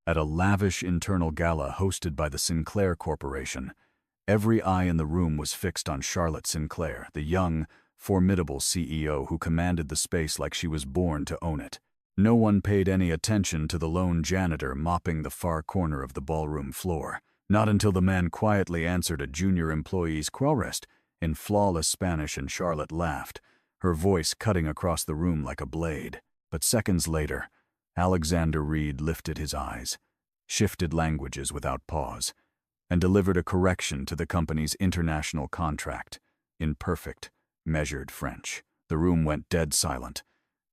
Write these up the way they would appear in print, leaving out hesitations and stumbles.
At a lavish internal gala hosted by the Sinclair Corporation, every eye in the room was fixed on Charlotte Sinclair, the young, formidable CEO who commanded the space like she was born to own it. No one paid any attention to the lone janitor mopping the far corner of the ballroom floor, not until the man quietly answered a junior employee's querist in flawless Spanish, and Charlotte laughed, her voice cutting across the room like a blade. But seconds later, Alexander Reed lifted his eyes, shifted languages without pause, and delivered a correction to the company's international contract in perfect, measured French. The room went dead silent.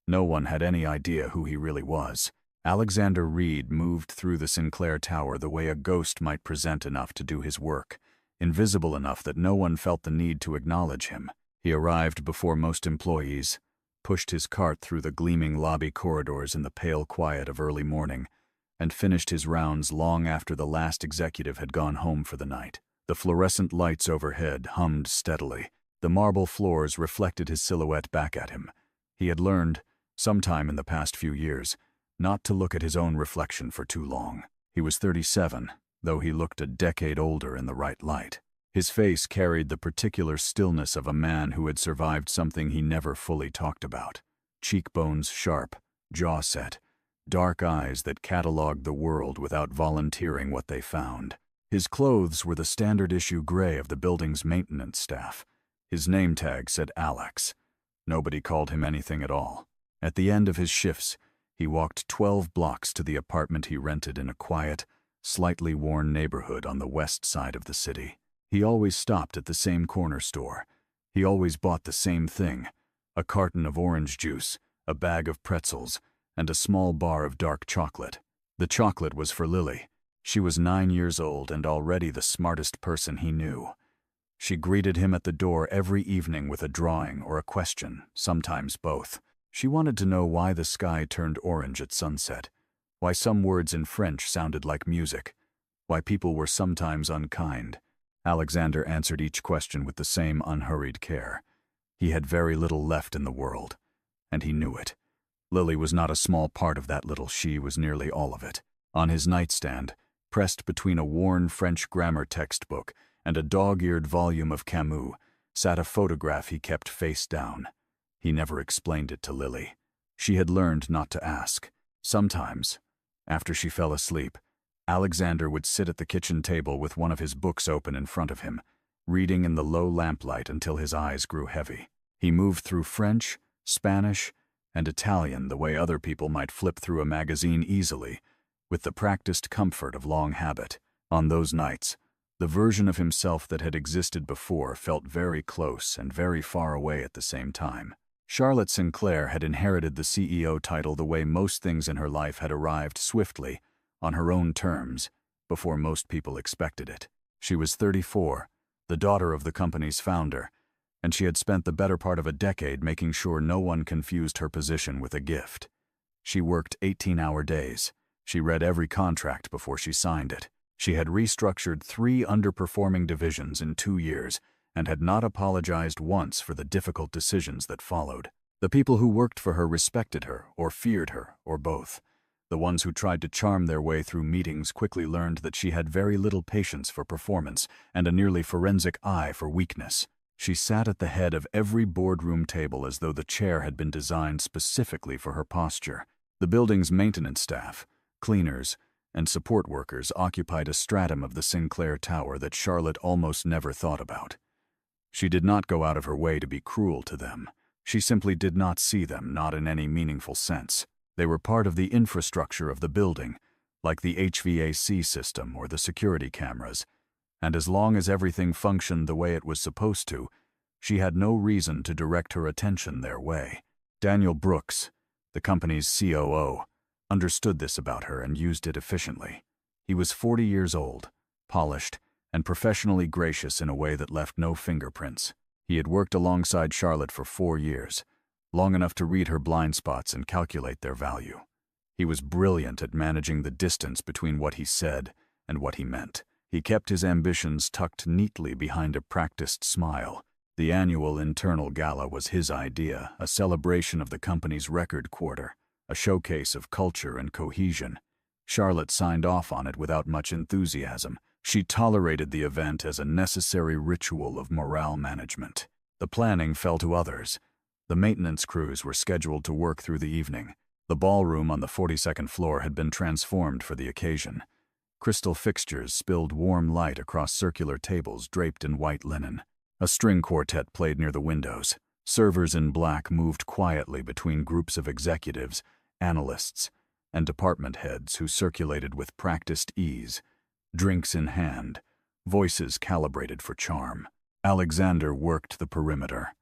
No one had any idea who he really was. Alexander Reed moved through the Sinclair Tower the way a ghost might present enough to do his work, invisible enough that no one felt the need to acknowledge him. He arrived before most employees, pushed his cart through the gleaming lobby corridors in the pale quiet of early morning, and finished his rounds long after the last executive had gone home for the night. The fluorescent lights overhead hummed steadily. The marble floors reflected his silhouette back at him. He had learned, sometime in the past few years, not to look at his own reflection for too long. He was 37, though he looked a decade older in the right light. His face carried the particular stillness of a man who had survived something he never fully talked about. Cheekbones sharp, jaw set, dark eyes that catalogued the world without volunteering what they found. His clothes were the standard-issue gray of the building's maintenance staff. His name tag said Alex. Nobody called him anything at all. At the end of his shifts, he walked 12 blocks to the apartment he rented in a quiet, slightly worn neighborhood on the west side of the city. He always stopped at the same corner store. He always bought the same thing: a carton of orange juice, a bag of pretzels, and a small bar of dark chocolate. The chocolate was for Lily. She was 9 years old and already the smartest person he knew. She greeted him at the door every evening with a drawing or a question, sometimes both. She wanted to know why the sky turned orange at sunset, why some words in French sounded like music, why people were sometimes unkind. Alexander answered each question with the same unhurried care. He had very little left in the world, and he knew it. Lily was not a small part of that little. She was nearly all of it. On his nightstand, pressed between a worn French grammar textbook and a dog-eared volume of Camus, sat a photograph he kept face down. He never explained it to Lily. She had learned not to ask. Sometimes, after she fell asleep, Alexander would sit at the kitchen table with one of his books open in front of him, reading in the low lamplight until his eyes grew heavy. He moved through French, Spanish, and Italian the way other people might flip through a magazine easily, with the practiced comfort of long habit. On those nights, the version of himself that had existed before felt very close and very far away at the same time. Charlotte Sinclair had inherited the CEO title the way most things in her life had arrived swiftly, on her own terms, before most people expected it. She was 34, the daughter of the company's founder, and she had spent the better part of a decade making sure no one confused her position with a gift. She worked 18-hour days. She read every contract before she signed it. She had restructured 3 underperforming divisions in 2 years and had not apologized once for the difficult decisions that followed. The people who worked for her respected her, or feared her, or both. The ones who tried to charm their way through meetings quickly learned that she had very little patience for performance and a nearly forensic eye for weakness. She sat at the head of every boardroom table as though the chair had been designed specifically for her posture. The building's maintenance staff, cleaners, and support workers occupied a stratum of the Sinclair Tower that Charlotte almost never thought about. She did not go out of her way to be cruel to them. She simply did not see them, not in any meaningful sense. They were part of the infrastructure of the building, like the HVAC system or the security cameras, and as long as everything functioned the way it was supposed to, she had no reason to direct her attention their way. Daniel Brooks, the company's COO, understood this about her and used it efficiently. He was 40 years old, polished, and professionally gracious in a way that left no fingerprints. He had worked alongside Charlotte for 4 years, long enough to read her blind spots and calculate their value. He was brilliant at managing the distance between what he said and what he meant. He kept his ambitions tucked neatly behind a practiced smile. The annual internal gala was his idea, a celebration of the company's record quarter, a showcase of culture and cohesion. Charlotte signed off on it without much enthusiasm. She tolerated the event as a necessary ritual of morale management. The planning fell to others. The maintenance crews were scheduled to work through the evening. The ballroom on the 42nd floor had been transformed for the occasion. Crystal fixtures spilled warm light across circular tables draped in white linen. A string quartet played near the windows. Servers in black moved quietly between groups of executives, analysts, and department heads who circulated with practiced ease, drinks in hand, voices calibrated for charm. Alexander worked the perimeter.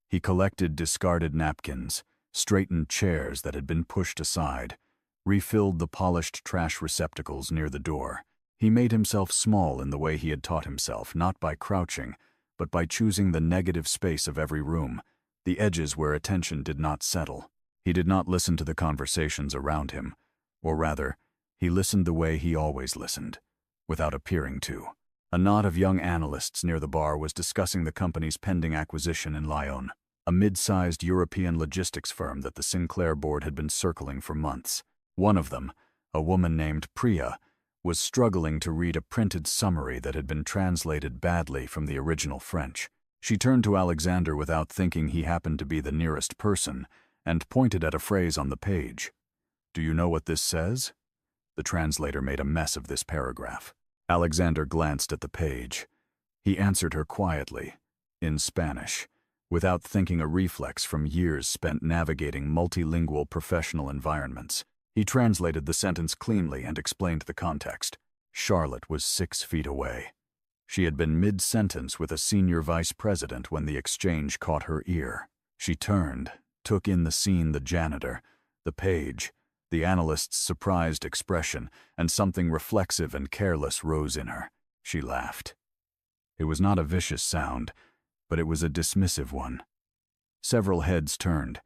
He collected discarded napkins, straightened chairs that had been pushed aside, refilled the polished trash receptacles near the door. He made himself small in the way he had taught himself, not by crouching, but by choosing the negative space of every room, the edges where attention did not settle. He did not listen to the conversations around him, or rather, he listened the way he always listened, without appearing to. A knot of young analysts near the bar was discussing the company's pending acquisition in Lyon, a mid-sized European logistics firm that the Sinclair board had been circling for months. One of them, a woman named Priya, was struggling to read a printed summary that had been translated badly from the original French. She turned to Alexander without thinking he happened to be the nearest person and pointed at a phrase on the page. "Do you know what this says?" The translator made a mess of this paragraph. Alexander glanced at the page. He answered her quietly, in Spanish, without thinking, a reflex from years spent navigating multilingual professional environments. He translated the sentence cleanly and explained the context. Charlotte was 6 feet away. She had been mid-sentence with a senior vice president when the exchange caught her ear. She turned, took in the scene, the janitor, the page, the analyst's surprised expression, and something reflexive and careless rose in her. She laughed. It was not a vicious sound, but it was a dismissive one. Several heads turned.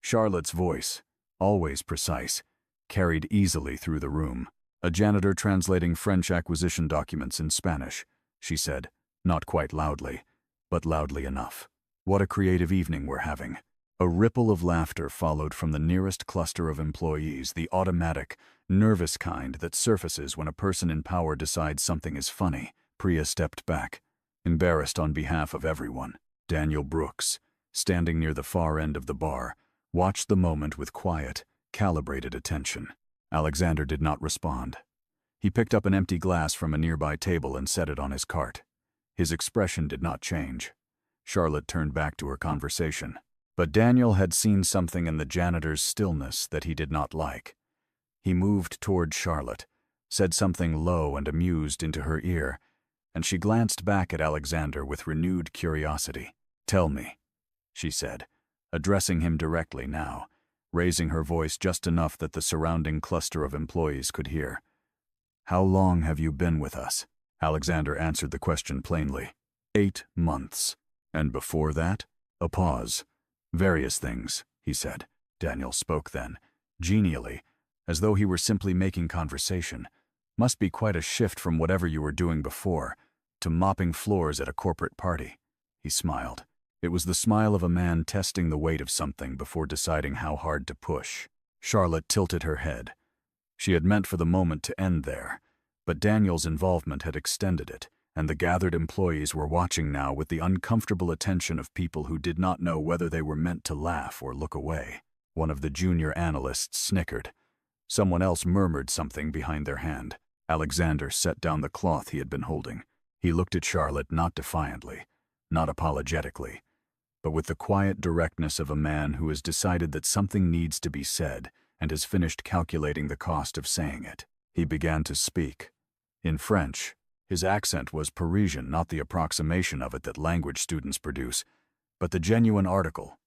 Charlotte's voice, always precise, carried easily through the room. "A janitor translating French acquisition documents in Spanish," she said, not quite loudly, but loudly enough. "What a creative evening we're having." A ripple of laughter followed from the nearest cluster of employees, the automatic, nervous kind that surfaces when a person in power decides something is funny. Priya stepped back, embarrassed on behalf of everyone. Daniel Brooks, standing near the far end of the bar, watched the moment with quiet, calibrated attention. Alexander did not respond. He picked up an empty glass from a nearby table and set it on his cart. His expression did not change. Charlotte turned back to her conversation. But Daniel had seen something in the janitor's stillness that he did not like. He moved toward Charlotte, said something low and amused into her ear, and she glanced back at Alexander with renewed curiosity. "Tell me," she said, addressing him directly now, raising her voice just enough that the surrounding cluster of employees could hear. "How long have you been with us?" Alexander answered the question plainly. 8 months. "And before that?" A pause. "Various things," he said. Daniel spoke then, genially, as though he were simply making conversation. "Must be quite a shift from whatever you were doing before, to mopping floors at a corporate party." He smiled. It was the smile of a man testing the weight of something before deciding how hard to push. Charlotte tilted her head. She had meant for the moment to end there, but Daniel's involvement had extended it, and the gathered employees were watching now with the uncomfortable attention of people who did not know whether they were meant to laugh or look away. One of the junior analysts snickered. Someone else murmured something behind their hand. Alexander set down the cloth he had been holding. He looked at Charlotte not defiantly, not apologetically, but with the quiet directness of a man who has decided that something needs to be said and has finished calculating the cost of saying it. He began to speak. In French. His accent was Parisian, not the approximation of it that language students produce, but the genuine article,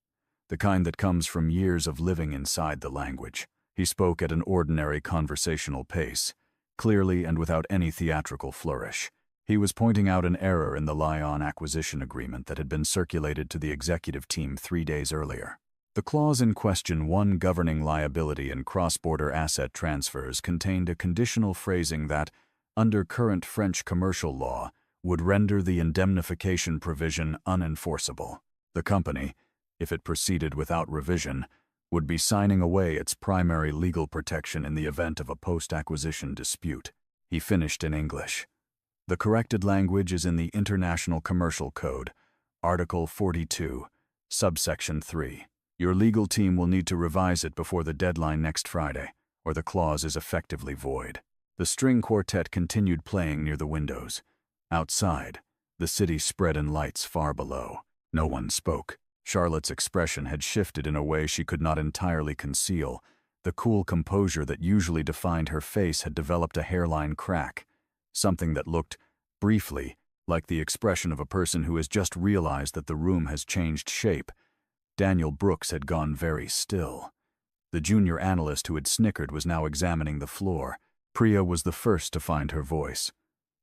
the kind that comes from years of living inside the language. He spoke at an ordinary conversational pace, clearly and without any theatrical flourish. He was pointing out an error in the Lyon acquisition agreement that had been circulated to the executive team 3 days earlier. The clause in question, one governing liability in cross-border asset transfers, contained a conditional phrasing that, under current French commercial law, would render the indemnification provision unenforceable. The company, if it proceeded without revision, would be signing away its primary legal protection in the event of a post-acquisition dispute. He finished in English. The corrected language is in the International Commercial Code, Article 42, Subsection 3. Your legal team will need to revise it before the deadline next Friday, or the clause is effectively void. The string quartet continued playing near the windows. Outside, the city spread in lights far below. No one spoke. Charlotte's expression had shifted in a way she could not entirely conceal. The cool composure that usually defined her face had developed a hairline crack, something that looked, briefly, like the expression of a person who has just realized that the room has changed shape. Daniel Brooks had gone very still. The junior analyst who had snickered was now examining the floor. Priya was the first to find her voice.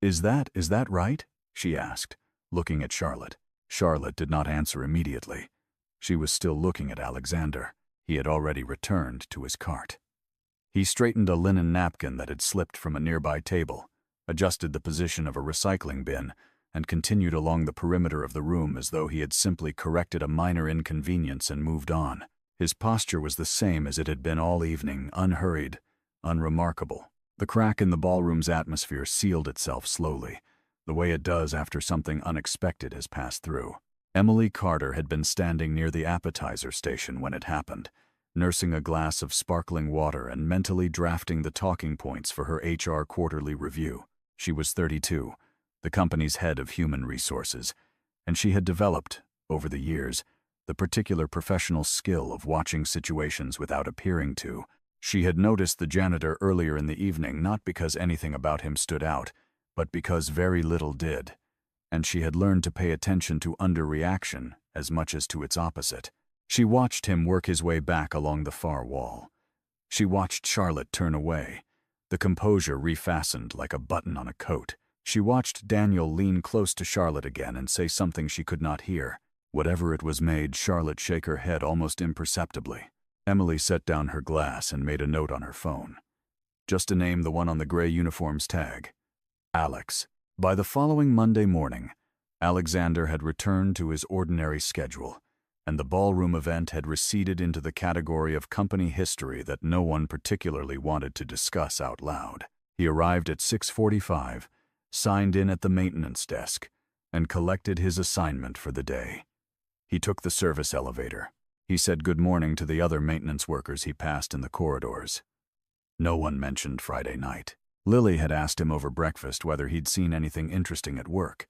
Is that right?" she asked, looking at Charlotte. Charlotte did not answer immediately. She was still looking at Alexander. He had already returned to his cart. He straightened a linen napkin that had slipped from a nearby table, adjusted the position of a recycling bin, and continued along the perimeter of the room as though he had simply corrected a minor inconvenience and moved on. His posture was the same as it had been all evening, unhurried, unremarkable. The crack in the ballroom's atmosphere sealed itself slowly, the way it does after something unexpected has passed through. Emily Carter had been standing near the appetizer station when it happened, nursing a glass of sparkling water and mentally drafting the talking points for her HR quarterly review. She was 32, the company's head of human resources, and she had developed, over the years, the particular professional skill of watching situations without appearing to. She had noticed the janitor earlier in the evening not because anything about him stood out, but because very little did, and she had learned to pay attention to underreaction as much as to its opposite. She watched him work his way back along the far wall. She watched Charlotte turn away, the composure refastened like a button on a coat. She watched Daniel lean close to Charlotte again and say something she could not hear. Whatever it was made Charlotte shake her head almost imperceptibly. Emily set down her glass and made a note on her phone. Just to name the one on the gray uniform's tag. Alex. By the following Monday morning, Alexander had returned to his ordinary schedule, and the ballroom event had receded into the category of company history that no one particularly wanted to discuss out loud. He arrived at 6:45, signed in at the maintenance desk, and collected his assignment for the day. He took the service elevator. He said good morning to the other maintenance workers he passed in the corridors. No one mentioned Friday night. Lily had asked him over breakfast whether he'd seen anything interesting at work.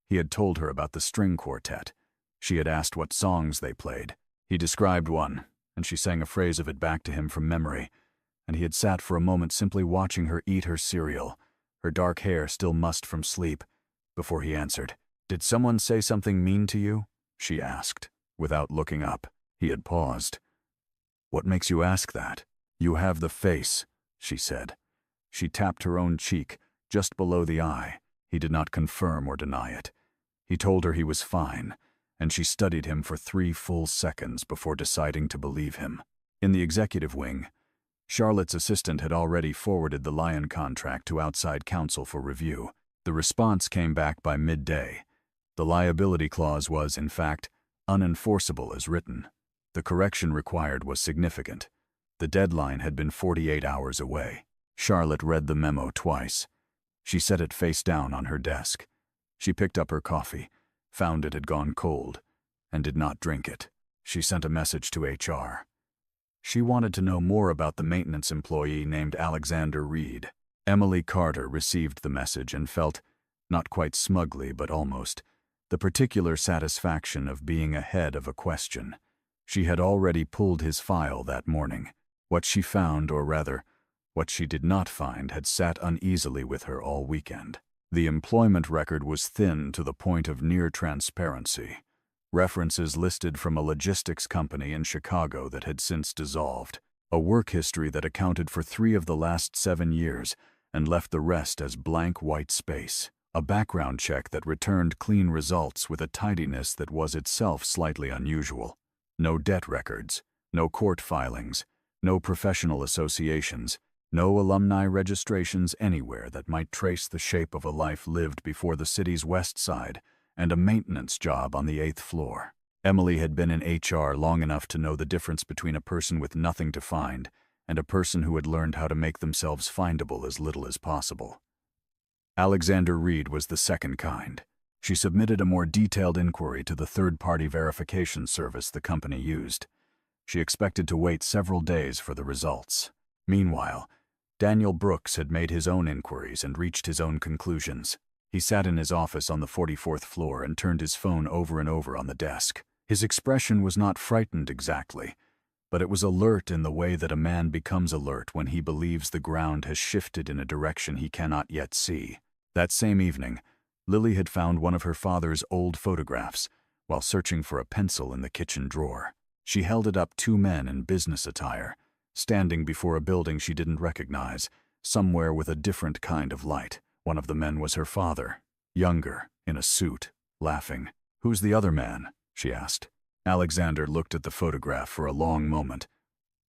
He had told her about the string quartet. She had asked what songs they played. He described one, and she sang a phrase of it back to him from memory, and he had sat for a moment simply watching her eat her cereal, her dark hair still mussed from sleep, before he answered. "Did someone say something mean to you?" she asked, without looking up. He had paused. "What makes you ask that?" "You have the face," she said. She tapped her own cheek, just below the eye. He did not confirm or deny it. He told her he was fine, and she studied him for 3 full seconds before deciding to believe him. In the executive wing, Charlotte's assistant had already forwarded the Lion contract to outside counsel for review. The response came back by midday. The liability clause was, in fact, unenforceable as written. The correction required was significant. The deadline had been 48 hours away. Charlotte read the memo twice. She set it face down on her desk. She picked up her coffee, found it had gone cold, and did not drink it. She sent a message to HR. She wanted to know more about the maintenance employee named Alexander Reed. Emily Carter received the message and felt, not quite smugly but almost, the particular satisfaction of being ahead of a question. She had already pulled his file that morning. What she found, or rather, what she did not find, had sat uneasily with her all weekend. The employment record was thin to the point of near transparency. References listed from a logistics company in Chicago that had since dissolved. A work history that accounted for 3 of the last 7 years and left the rest as blank white space. A background check that returned clean results with a tidiness that was itself slightly unusual. No debt records, no court filings, no professional associations, no alumni registrations anywhere that might trace the shape of a life lived before the city's west side, and a maintenance job on the 8th floor. Emily had been in HR long enough to know the difference between a person with nothing to find and a person who had learned how to make themselves findable as little as possible. Alexander Reed was the second kind. She submitted a more detailed inquiry to the third-party verification service the company used. She expected to wait several days for the results. Meanwhile, Daniel Brooks had made his own inquiries and reached his own conclusions. He sat in his office on the 44th floor and turned his phone over and over on the desk. His expression was not frightened exactly, but it was alert in the way that a man becomes alert when he believes the ground has shifted in a direction he cannot yet see. That same evening, Lily had found one of her father's old photographs while searching for a pencil in the kitchen drawer. She held it up two men in business attire, standing before a building she didn't recognize, somewhere with a different kind of light. One of the men was her father, younger, in a suit, laughing. "Who's the other man?" she asked. Alexander looked at the photograph for a long moment.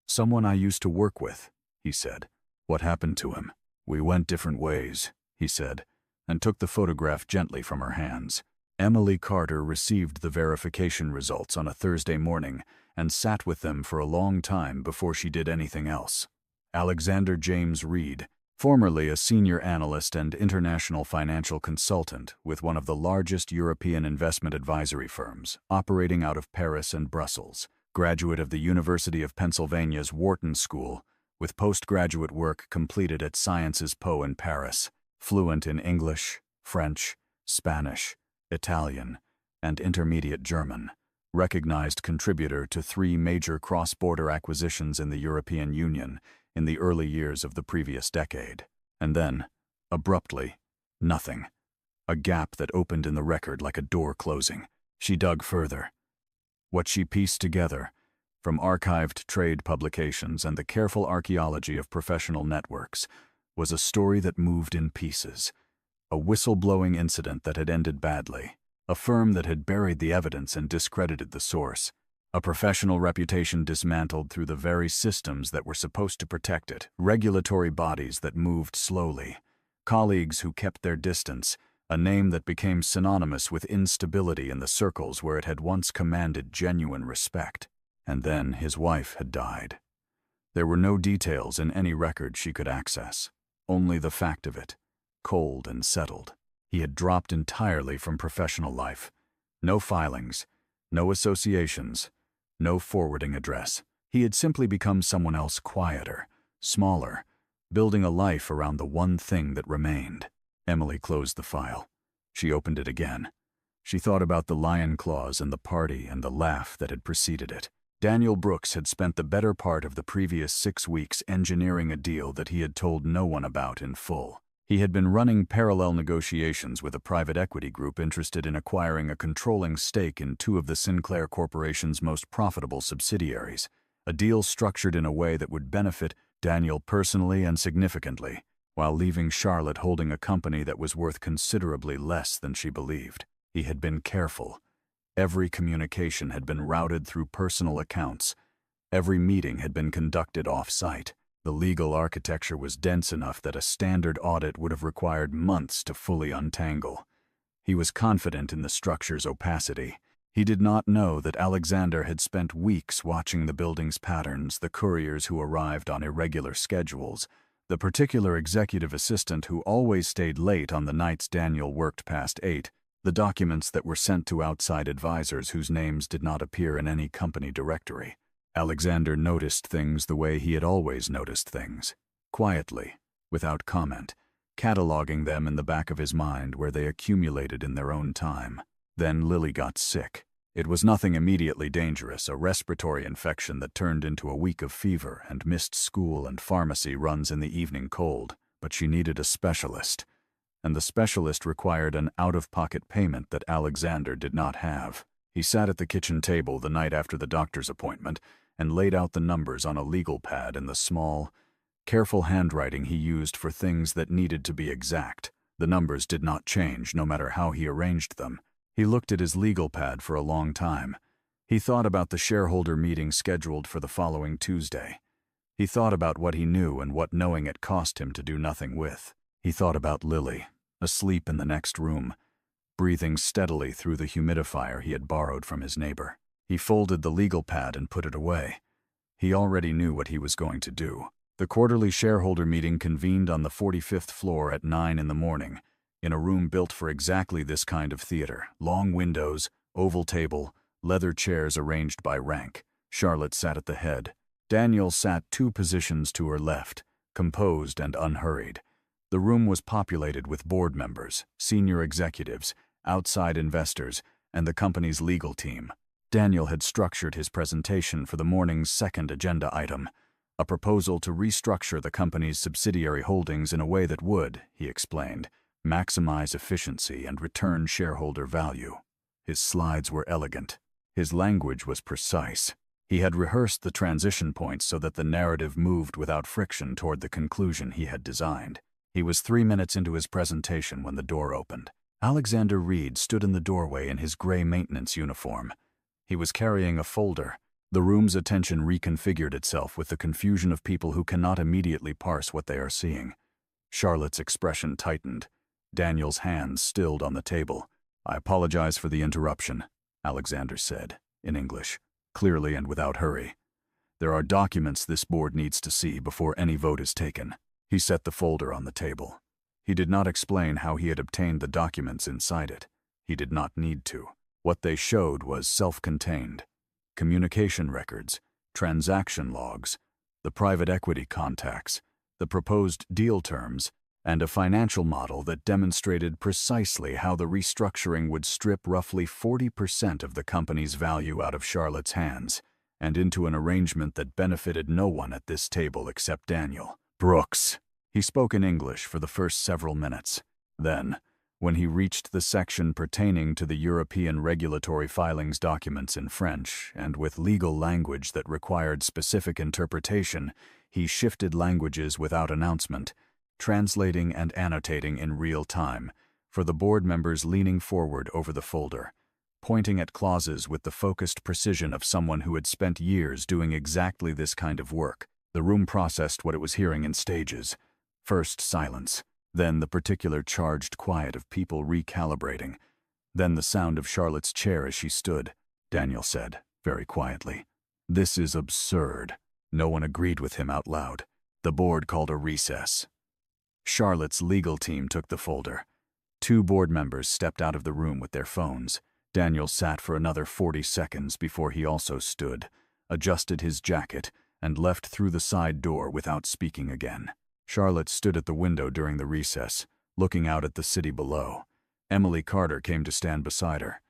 "Someone I used to work with," he said. "What happened to him?" "We went different ways," he said, and took the photograph gently from her hands. Emily Carter received the verification results on a Thursday morning and sat with them for a long time before she did anything else. Alexander James Reed, formerly a senior analyst and international financial consultant with one of the largest European investment advisory firms, operating out of Paris and Brussels, graduate of the University of Pennsylvania's Wharton School, with postgraduate work completed at Sciences Po in Paris, fluent in English, French, Spanish, Italian, and intermediate German, recognized contributor to 3 major cross-border acquisitions in the European Union in the early years of the previous decade. And then, abruptly, nothing. A gap that opened in the record like a door closing. She dug further. What she pieced together, from archived trade publications and the careful archaeology of professional networks, was a story that moved in pieces. A whistleblowing incident that had ended badly. A firm that had buried the evidence and discredited the source. A professional reputation dismantled through the very systems that were supposed to protect it. Regulatory bodies that moved slowly. Colleagues who kept their distance. A name that became synonymous with instability in the circles where it had once commanded genuine respect. And then his wife had died. There were no details in any record she could access. Only the fact of it. Cold and settled. He had dropped entirely from professional life. No filings. No associations. No forwarding address. He had simply become someone else quieter, smaller, building a life around the one thing that remained. Emily closed the file. She opened it again. She thought about the lion claws and the party and the laugh that had preceded it. Daniel Brooks had spent the better part of the previous 6 weeks engineering a deal that he had told no one about in full. He had been running parallel negotiations with a private equity group interested in acquiring a controlling stake in 2 of the Sinclair Corporation's most profitable subsidiaries, a deal structured in a way that would benefit Daniel personally and significantly, while leaving Charlotte holding a company that was worth considerably less than she believed. He had been careful. Every communication had been routed through personal accounts. Every meeting had been conducted off-site. The legal architecture was dense enough that a standard audit would have required months to fully untangle. He was confident in the structure's opacity. He did not know that Alexander had spent weeks watching the building's patterns, the couriers who arrived on irregular schedules, the particular executive assistant who always stayed late on the nights Daniel worked past 8, the documents that were sent to outside advisors whose names did not appear in any company directory. Alexander noticed things the way he had always noticed things, quietly, without comment, cataloging them in the back of his mind where they accumulated in their own time. Then Lily got sick. It was nothing immediately dangerous, a respiratory infection that turned into a week of fever and missed school and pharmacy runs in the evening cold, but she needed a specialist, and the specialist required an out-of-pocket payment that Alexander did not have. He sat at the kitchen table the night after the doctor's appointment and laid out the numbers on a legal pad in the small, careful handwriting he used for things that needed to be exact. The numbers did not change no matter how he arranged them. He looked at his legal pad for a long time. He thought about the shareholder meeting scheduled for the following Tuesday. He thought about what he knew and what knowing it cost him to do nothing with. He thought about Lily, asleep in the next room, breathing steadily through the humidifier he had borrowed from his neighbor. He folded the legal pad and put it away. He already knew what he was going to do. The quarterly shareholder meeting convened on the 45th floor at 9 in the morning, in a room built for exactly this kind of theater. Long windows, oval table, leather chairs arranged by rank. Charlotte sat at the head. Daniel sat 2 positions to her left, composed and unhurried. The room was populated with board members, senior executives, outside investors, and the company's legal team. Daniel had structured his presentation for the morning's second agenda item, a proposal to restructure the company's subsidiary holdings in a way that would, he explained, maximize efficiency and return shareholder value. His slides were elegant. His language was precise. He had rehearsed the transition points so that the narrative moved without friction toward the conclusion he had designed. He was 3 minutes into his presentation when the door opened. Alexander Reed stood in the doorway in his gray maintenance uniform. He was carrying a folder. The room's attention reconfigured itself with the confusion of people who cannot immediately parse what they are seeing. Charlotte's expression tightened. Daniel's hands stilled on the table. "I apologize for the interruption," Alexander said, in English, clearly and without hurry. "There are documents this board needs to see before any vote is taken." He set the folder on the table. He did not explain how he had obtained the documents inside it. He did not need to. What they showed was self-contained. Communication records, transaction logs, the private equity contacts, the proposed deal terms, and a financial model that demonstrated precisely how the restructuring would strip roughly 40% of the company's value out of Charlotte's hands, and into an arrangement that benefited no one at this table except Daniel. "Brooks." He spoke in English for the first several minutes. Then, when he reached the section pertaining to the European regulatory filings documents in French, and with legal language that required specific interpretation, he shifted languages without announcement, translating and annotating in real time, for the board members leaning forward over the folder, pointing at clauses with the focused precision of someone who had spent years doing exactly this kind of work. The room processed what it was hearing in stages. First silence, then the particular charged quiet of people recalibrating, then the sound of Charlotte's chair as she stood. Daniel said, very quietly, "This is absurd." No one agreed with him out loud. The board called a recess. Charlotte's legal team took the folder. 2 board members stepped out of the room with their phones. Daniel sat for another 40 seconds before he also stood, adjusted his jacket, and left through the side door without speaking again. Charlotte stood at the window during the recess, looking out at the city below. Emily Carter came to stand beside her.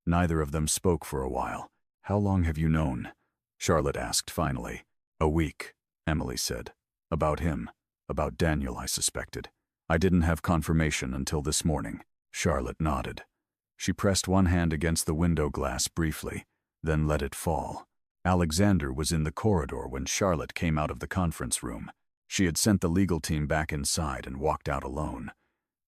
Neither of them spoke for a while. "How long have you known?" Charlotte asked finally. "A week," Emily said. "About him. About Daniel, I suspected. I didn't have confirmation until this morning." Charlotte nodded. She pressed one hand against the window glass briefly, then let it fall. Alexander was in the corridor when Charlotte came out of the conference room. She had sent the legal team back inside and walked out alone.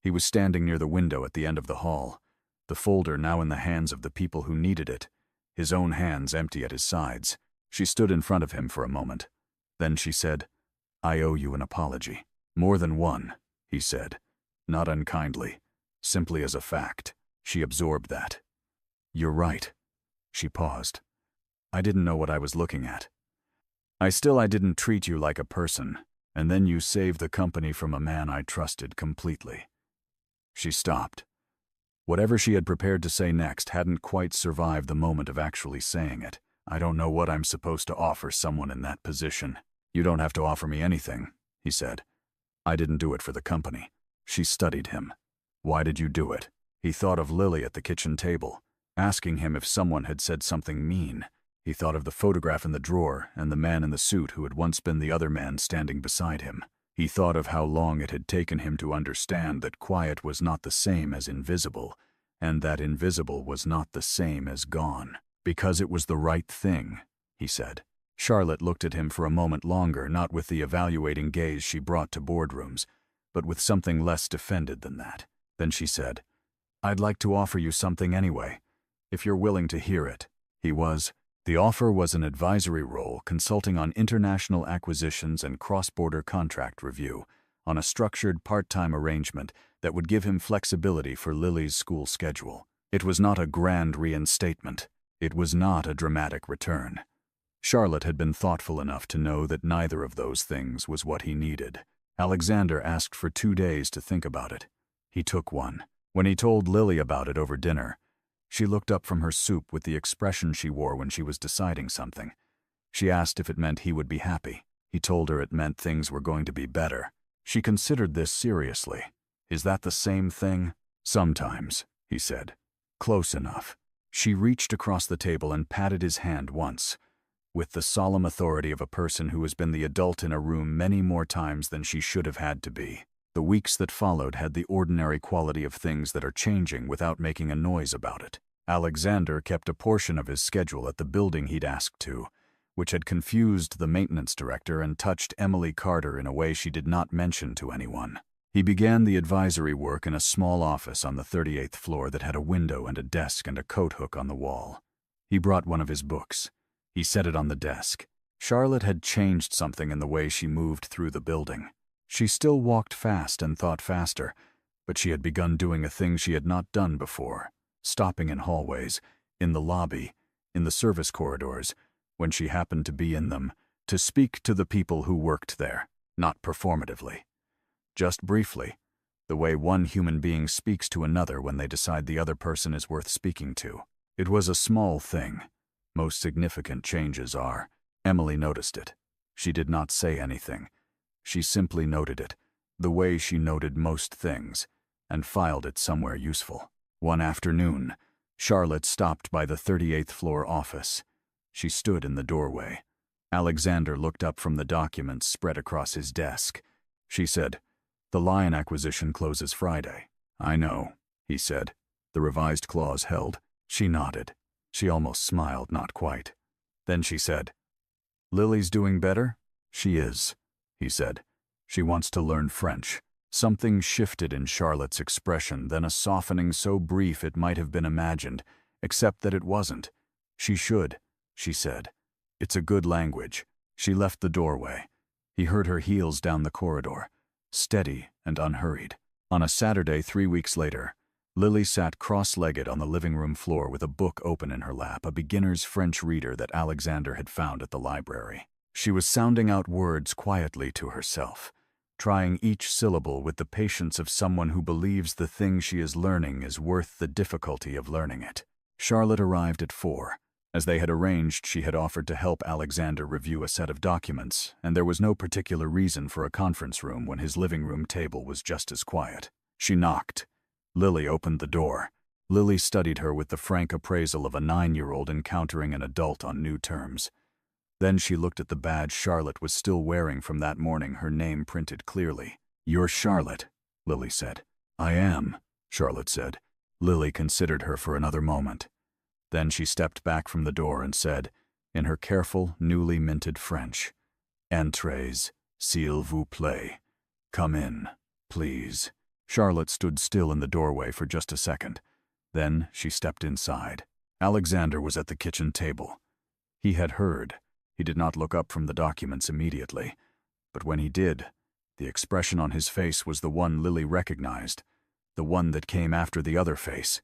He was standing near the window at the end of the hall, the folder now in the hands of the people who needed it, his own hands empty at his sides. She stood in front of him for a moment. Then she said, "I owe you an apology." "More than one," he said, not unkindly, simply as a fact. She absorbed that. "You're right." She paused. "I didn't know what I was looking at. I didn't treat you like a person, and then you saved the company from a man I trusted completely." She stopped. Whatever she had prepared to say next hadn't quite survived the moment of actually saying it. "I don't know what I'm supposed to offer someone in that position." "You don't have to offer me anything," he said. "I didn't do it for the company." She studied him. "Why did you do it?" He thought of Lily at the kitchen table, asking him if someone had said something mean. He thought of the photograph in the drawer and the man in the suit who had once been the other man standing beside him. He thought of how long it had taken him to understand that quiet was not the same as invisible, and that invisible was not the same as gone. "Because it was the right thing," he said. Charlotte looked at him for a moment longer, not with the evaluating gaze she brought to boardrooms, but with something less defended than that. Then she said, "I'd like to offer you something anyway, if you're willing to hear it." The offer was an advisory role consulting on international acquisitions and cross-border contract review, on a structured part-time arrangement that would give him flexibility for Lily's school schedule. It was not a grand reinstatement. It was not a dramatic return. Charlotte had been thoughtful enough to know that neither of those things was what he needed. Alexander asked for 2 days to think about it. He took one. When he told Lily about it over dinner, she looked up from her soup with the expression she wore when she was deciding something. She asked if it meant he would be happy. He told her it meant things were going to be better. She considered this seriously. Is that the same thing? Sometimes, he said. Close enough. She reached across the table and patted his hand once, with the solemn authority of a person who has been the adult in a room many more times than she should have had to be. The weeks that followed had the ordinary quality of things that are changing without making a noise about it. Alexander kept a portion of his schedule at the building he'd asked to, which had confused the maintenance director and touched Emily Carter in a way she did not mention to anyone. He began the advisory work in a small office on the 38th floor that had a window and a desk and a coat hook on the wall. He brought one of his books. He set it on the desk. Charlotte had changed something in the way she moved through the building. She still walked fast and thought faster, but she had begun doing a thing she had not done before, stopping in hallways, in the lobby, in the service corridors, when she happened to be in them, to speak to the people who worked there, not performatively. Just briefly, the way one human being speaks to another when they decide the other person is worth speaking to. It was a small thing. Most significant changes are. Emily noticed it. She did not say anything. She simply noted it, the way she noted most things, and filed it somewhere useful. One afternoon, Charlotte stopped by the 38th floor office. She stood in the doorway. Alexander looked up from the documents spread across his desk. She said, "The Lion acquisition closes Friday." "I know," he said. The revised clause held. She nodded. She almost smiled, not quite. Then she said, "Lily's doing better?" "She is," he said. "She wants to learn French." Something shifted in Charlotte's expression, then a softening so brief it might have been imagined, except that it wasn't. "She should," she said. "It's a good language." She left the doorway. He heard her heels down the corridor, steady and unhurried. On a Saturday 3 weeks later, Lily sat cross-legged on the living room floor with a book open in her lap, a beginner's French reader that Alexander had found at the library. She was sounding out words quietly to herself, trying each syllable with the patience of someone who believes the thing she is learning is worth the difficulty of learning it. Charlotte arrived at 4. As they had arranged, she had offered to help Alexander review a set of documents, and there was no particular reason for a conference room when his living room table was just as quiet. She knocked. Lily opened the door. Lily studied her with the frank appraisal of a 9-year-old encountering an adult on new terms. Then she looked at the badge Charlotte was still wearing from that morning, her name printed clearly. "You're Charlotte," Lily said. "I am," Charlotte said. Lily considered her for another moment. Then she stepped back from the door and said, in her careful, newly minted French, "Entrez, s'il vous plaît. Come in, please." Charlotte stood still in the doorway for just a second. Then she stepped inside. Alexander was at the kitchen table. He had heard. He did not look up from the documents immediately. But when he did, the expression on his face was the one Lily recognized, the one that came after the other face,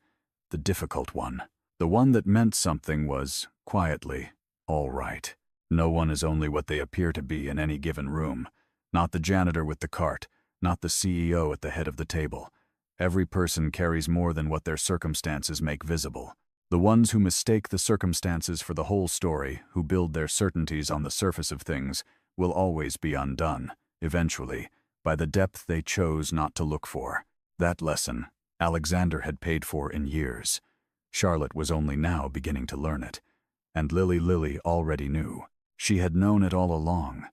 the difficult one. The one that meant something was, quietly, all right. No one is only what they appear to be in any given room. Not the janitor with the cart, not the CEO at the head of the table. Every person carries more than what their circumstances make visible. The ones who mistake the circumstances for the whole story, who build their certainties on the surface of things, will always be undone, eventually, by the depth they chose not to look for. That lesson, Alexander had paid for in years. Charlotte was only now beginning to learn it. And Lily already knew. She had known it all along.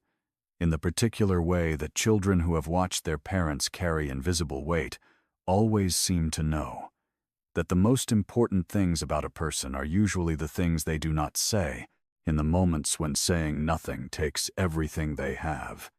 In the particular way that children who have watched their parents carry invisible weight always seem to know. That the most important things about a person are usually the things they do not say, in the moments when saying nothing takes everything they have.